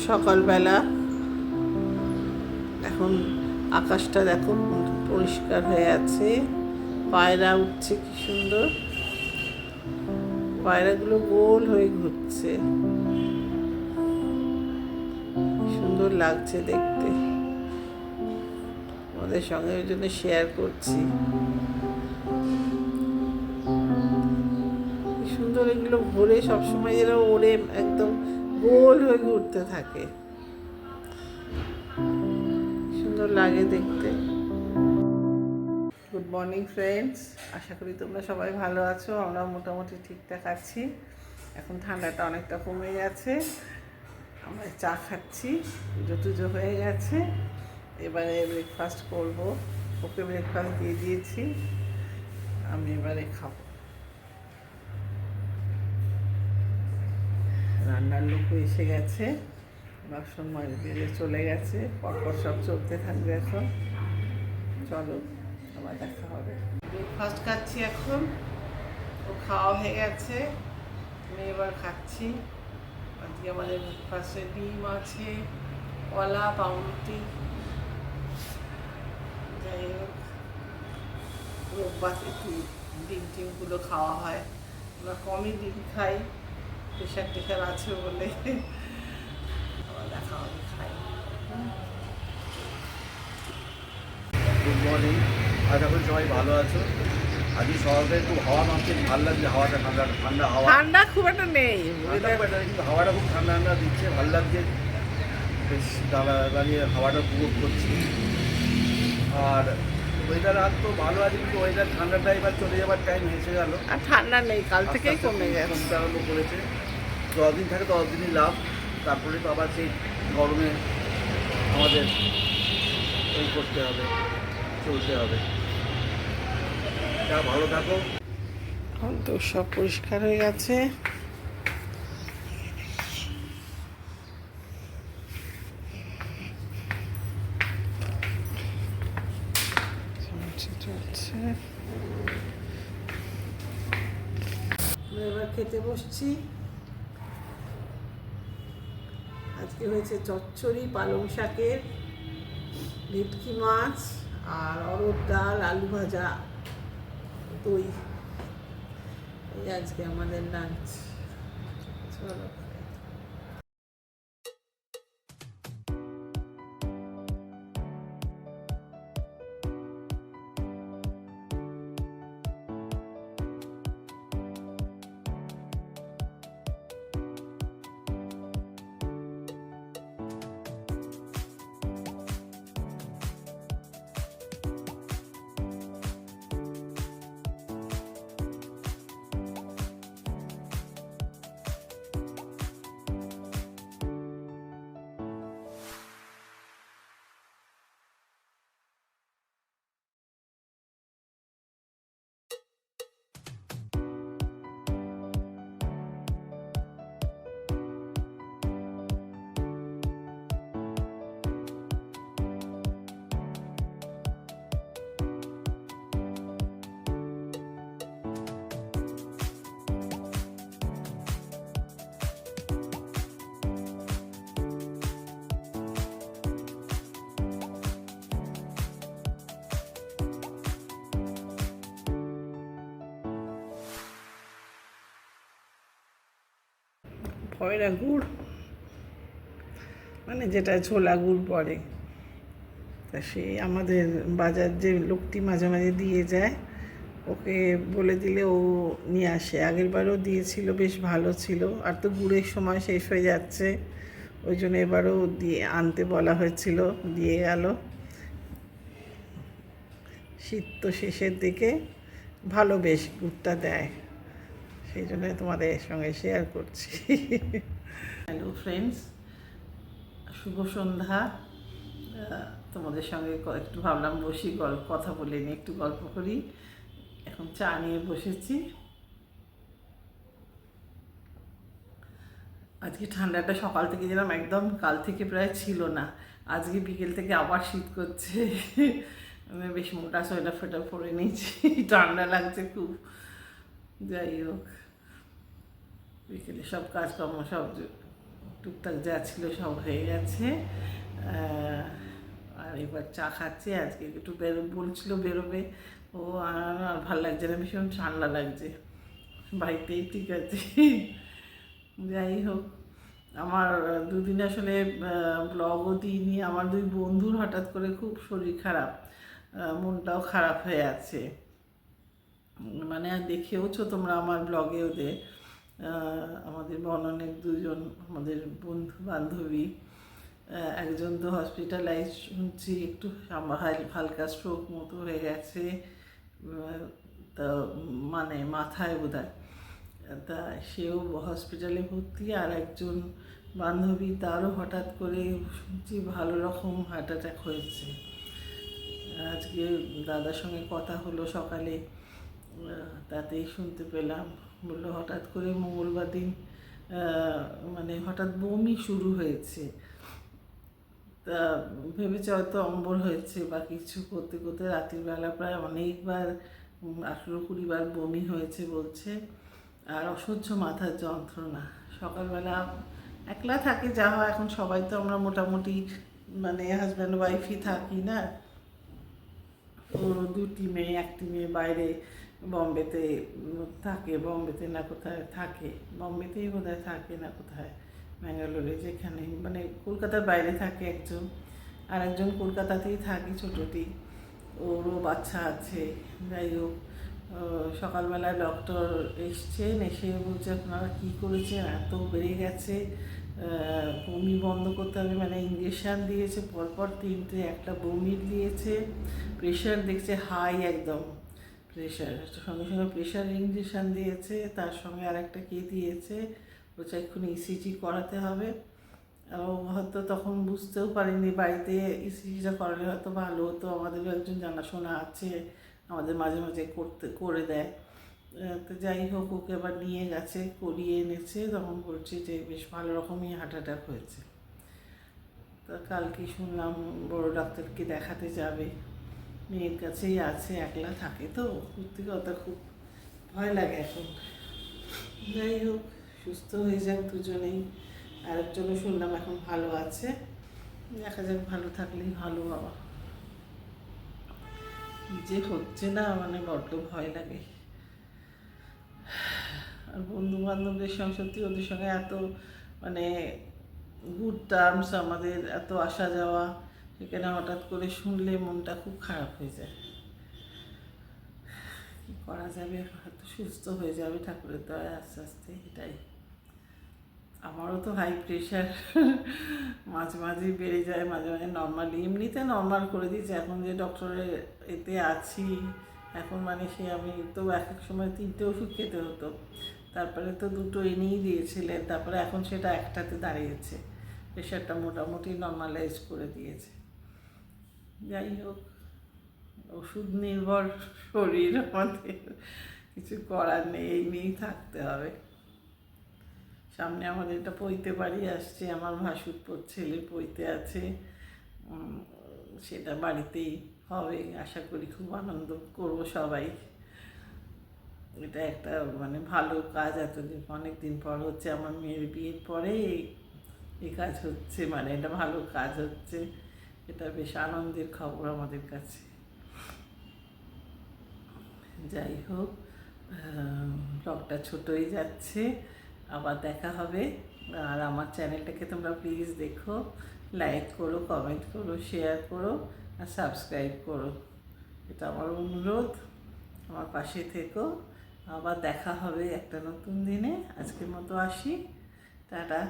সকালবেলা এখন আকাশটা দেখো পরিষ্কার হয়ে আছে, পায়রা উঠছে কি সুন্দর, পায়রাগুলো গোল হয়ে ঘুরছে, সুন্দর লাগছে দেখতে। ওদের সঙ্গে ওই জন্য শেয়ার করছি। সুন্দর এগুলো ঘুরে সবসময় এরা ওড়ে একদম গোল হয়ে ঘুরতে থাকে, সুন্দর লাগে দেখতে। গুড মর্নিং ফ্রেন্ডস, আশা করি তোমরা সবাই ভালো আছো। আমরা মোটামুটি ঠিকঠাক আছি। এখন ঠান্ডাটা অনেকটা কমে গেছে, আমরা চা খাচ্ছি, পুজো টুজো হয়ে গেছে। এবারে ব্রেকফাস্ট করব। ওকে ব্রেকফাস্ট দিয়ে দিয়েছি, আমি এবারে খাবো। রান্নার লোকও এসে গেছে, বাসন মেজে চলে গেছে, পরপর সব চলতে থাকবে। এখন চলো আবার দেখা হবে। ব্রেকফাস্ট খাচ্ছি এখন, ও খাওয়া হয়ে গেছে, আমি এবার খাচ্ছি। আজকে আমাদের ব্রেকফাস্টে ডিম আছে, কলা, পাউরুটি। যাই হোক, রোববার একটু ডিম টিমগুলো খাওয়া হয়, আমরা কমই ডিম খাই, প্রেশার টেশার আছে বলে। আবার দেখা হবে, খাই। গুড মর্নিং, আশা করি সবাই ভালো আছো। আজকে সকালে একটু হাওয়া নামছে, ভালো লাগছে, হাওয়াটা ঠান্ডা ঠান্ডা হাওয়া, ঠান্ডা খুব একটা নেই, কিন্তু হাওয়াটা খুব ঠান্ডা ঠান্ডা দিচ্ছে, ভালো লাগছে। বেশ দাঁড়িয়ে হাওয়াটা উপভোগ করছি। আর ওয়েদার আর তো ভালো আছে, কিন্তু ওয়েদার ঠান্ডাটা এবার চলে যাবার টাইম এসে গেল। আর ঠান্ডা নেই, কাল থেকেই কমে গেছে, কমতে আরম্ভ করেছে। 10 দিন থাকে 10 দিনই লাভ, তারপরে তো আবার সেই গরমে আমাদের এই করতে হবে, চলতে হবে। তা ভালো থাকো। এখন তো সব পরিষ্কার হয়ে গেছে। চলছে, এবার খেতে বসছি। আজকে হয়েছে চচ্চড়ি, পালং শাকের, ভেটকি মাছ, আর অরড় ডাল, আলু ভাজা, দই। এই আজকে আমাদের লাঞ্চ। চলো। পয়রা গুড় মানে যেটা ছোলা গুড় পড়ে, তা সে আমাদের বাজার যে লোকটি মাঝে মাঝে দিয়ে যায়, ওকে বলে দিলে ও নিয়ে আসে। আগের বারও দিয়েছিল, বেশ ভালো ছিল। আর তো গুড়ের সময় শেষ হয়ে যাচ্ছে, ওই জন্য এবারও দিয়ে আনতে বলা হয়েছিল, দিয়ে গেল। শীত তো শেষের দিকে, ভালো বেশ গুড়টা দেয়, সেই জন্য তোমাদের সঙ্গে শেয়ার করছি। হ্যালো ফ্রেন্ডস, শুভ সন্ধ্যা। তোমাদের সঙ্গে একটু ভাবলাম বসি, কথা বলে নিই, একটু গল্প করি। এখন চা নিয়ে বসেছি। আজকে ঠান্ডাটা সকাল থেকে যেরকম একদম কাল থেকে প্রায় ছিল না, আজকে বিকেল থেকে আবার শীত করছে। আমি বেশ মোটা সোয়েটার ফোয়েটার পরে নিয়েছি, ঠান্ডা লাগছে খুব। যাই হোক, বিকেলে সব কাজকর্ম সব টুকটাক যা ছিল সব হয়ে গেছে। আর এবার চা খাচ্ছি। আজকে একটু বলছিল বেরোবে, ও আর ভাল লাগছে না, ভীষণ ঠান্ডা লাগছে, বাড়িতেই ঠিক আছে। যাই হোক, আমার দুদিন আসলে ব্লগও দিইনি। আমার দুই বন্ধুর হঠাৎ করে খুব শরীর খারাপ, মনটাও খারাপ হয়ে আছে। মানে দেখেওছো তোমরা আমার ব্লগে ওদের, আমাদের বননের দুজন আমাদের বন্ধু বান্ধবী, একজন তো হসপিটালাইজ শুনছি, একটু হালকা স্ট্রোক মতো হয়ে গেছে, তা মানে মাথায় বোধহয়, তা সেও হসপিটালে ভর্তি। আর একজন বান্ধবী, তারও হঠাৎ করে শুনছি ভালো রকম হার্ট অ্যাটাক হয়েছে। আজকে দাদার সঙ্গে কথা হলো সকালে, তাতেই শুনতে পেলাম। বললো হঠাৎ করে মঙ্গলবার দিন মানে হঠাৎ বমি শুরু হয়েছে। তা ভেবেছে হয়তো অম্বল হয়েছে বা কিছু, করতে করতে রাত্রিবেলা প্রায় অনেকবার 18-20 বার বমি হয়েছে বলছে। আর অসহ্য মাথার যন্ত্রণা। সকালবেলা একলা থাকে যা হয়, এখন সবাই তো আমরা মোটামুটি মানে হাজব্যান্ড ওয়াইফই থাকি না। ওর 2টি মেয়ে, 1টি মেয়ে বাইরে বম্বেতে থাকে, বম্বেতে না কোথায় থাকে, বম্বেতেই বোধহয় থাকে না কোথায়, ব্যাঙ্গালোরে, যেখানে মানে কলকাতার বাইরে থাকে একজন, আর একজন কলকাতাতেই থাকে ছোটোটি, ওরও বাচ্চা আছে। যাই হোক, সকালবেলা ডক্টর এসছেন, এসে বলছে আপনারা কী করেছেন, এত বেড়ে গেছে, বমি বন্ধ করতে হবে। মানে ইঞ্জেকশান দিয়েছে পরপর 3টে, একটা বমির দিয়েছে, প্রেশার দেখছে হাই একদম, প্রেশার সঙ্গে সঙ্গে প্রেশার ইঞ্জেকশান দিয়েছে, তার সঙ্গে আর একটা কী দিয়েছে, বলছে এক্ষুনি ইসিজি করাতে হবে। ও হয়তো তখন বুঝতেও পারিনি, বাড়িতে ইসিজিটা করালে হয়তো ভালো হতো, আমাদেরও একজন জানাশোনা আছে, আমাদের মাঝে মাঝে করে দেয়। তো যাই হোক, ওকে আবার নিয়ে গেছে, করিয়ে এনেছে, তখন বলছে যে বেশ ভালো রকমই হার্ট অ্যাটাক হয়েছে। তা কালকে শুনলাম বড় ডাক্তারকে দেখাতে যাবে, মেয়ের কাছেই আছে, একলা থাকে তো, সত্যি কথা খুব ভয় লাগে এখন। যাই হোক, সুস্থ হয়ে যাক দুজনেই। আরেকজনও শুনলাম এখন ভালো আছে, দেখা যাক, ভালো থাকলেই ভালো। বাবা যে হচ্ছে না, মানে বড্ড ভয় লাগে। আর বন্ধু বান্ধবদের সঙ্গে সত্যি ওদের সঙ্গে এত মানে গুড টার্মস, আমাদের এত আসা যাওয়া, সেখানে হঠাৎ করে শুনলে মনটা খুব খারাপ হয়ে যায়। কী করা যাবে, হয়তো সুস্থ হয়ে যাবে ঠাকুরের দয়ায় আস্তে আস্তে, এটাই। আমারও তো হাই প্রেশার মাঝে মাঝেই বেড়ে যায়, মাঝে মাঝে নর্মালি, এমনিতে নর্মাল করে দিয়েছে। এখন যে ডক্টরের এতে আছি এখন, মানে সে আমি তো এক এক সময় 3টে ওষুধ খেতে হতো, তারপরে তো 2টো এনেই দিয়েছিলেন, তারপরে এখন সেটা একটাতে দাঁড়িয়েছে, প্রেশারটা মোটামুটি নর্মালাইজ করে দিয়েছে। যাই হোক, ওষুধ নির্ভর শরীর আমাদের, কিছু করার নেই, এই নিয়েই থাকতে হবে। সামনে আমাদের একটা পৈতে বাড়ি আসছে, আমার ভাসুরপোর ছেলে পৈতে আছে, সেটা বাড়িতেই হবে আশা করি, খুব আনন্দ করব সবাই। এটা একটা মানে ভালো কাজ, এতদিন অনেক দিন পর হচ্ছে, আমার মেয়ের বিয়ের পরে এই কাজ হচ্ছে, মানে এটা ভালো কাজ হচ্ছে, এটা বেশ আনন্দের খবর আমাদের কাছে। যাই হোক, ব্লগটা ছোটই যাচ্ছে, আবার দেখা হবে। আর আমার চ্যানেলটাকে তোমরা প্লিজ দেখো, লাইক করো, কমেন্ট করো, শেয়ার করো, আর সাবস্ক্রাইব করো, এটা আমার অনুরোধ। আমার পাশে থেকো, আবার দেখা হবে একটা নতুন দিনে। আজকের মতো আসি, টাটা।